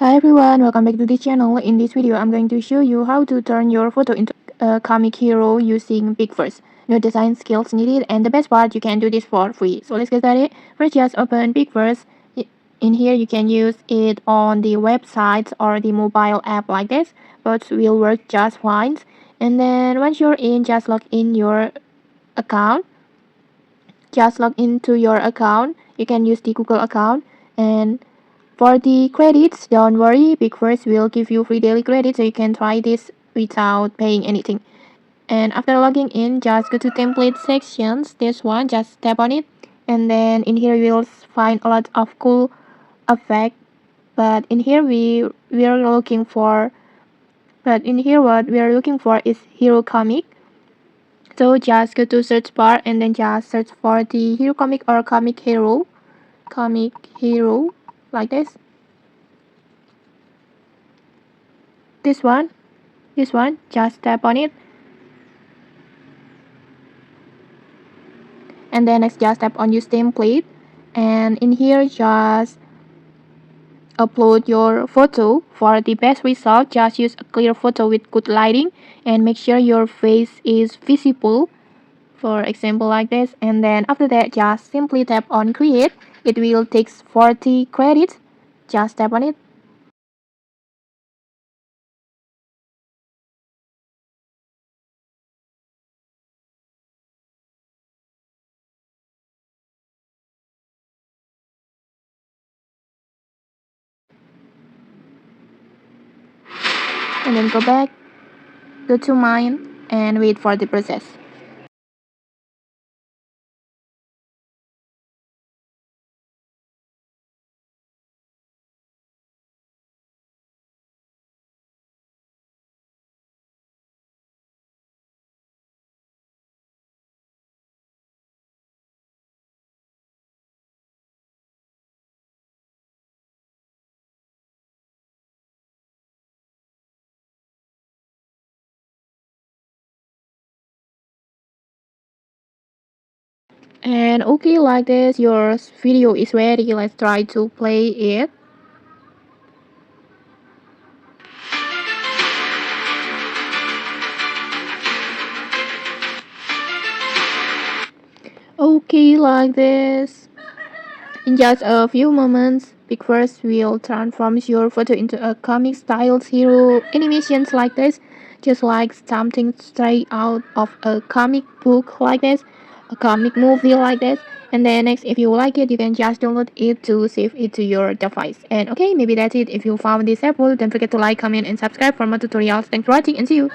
Hi everyone, welcome back to the channel. In this video, I'm going to show you how to turn your photo into a comic hero using PixVerse. No design skills needed, and the best part, you can do this for free. So let's get started. First, just open PixVerse. In here, you can use it on the website or the mobile app like this. Both will work just fine. And then once you're in, just log in your account. Just log into your account. You can use the Google account and for the credits, don't worry, PixVerse will give you free daily credits so you can try this without paying anything. And after logging in, just go to template sections, this one, just tap on it. And then in here you will find a lot of cool effects. But in here what we are looking for is hero comic. So just go to search bar and then just search for the hero comic or comic hero like this. This one, just tap on it. And then next just tap on use template, and in here just upload your photo. For the best result, just use a clear photo with good lighting and make sure your face is visible, for example like this. And then after that, just simply tap on create. It will take 40 credits. Just tap on it. And then go back, go to mine, and wait for the process. And okay, like this, your video is ready. Let's try to play it. Okay, like this. In just a few moments, PixVerse will transform your photo into a comic style hero animations like this, just like something straight out of a comic book like this, a comic movie like this. And then next, if you like it, you can just download it to save it to your device. And okay, maybe that's it. If you found this helpful, don't forget to like, comment, and subscribe for more tutorials. Thanks for watching and see you.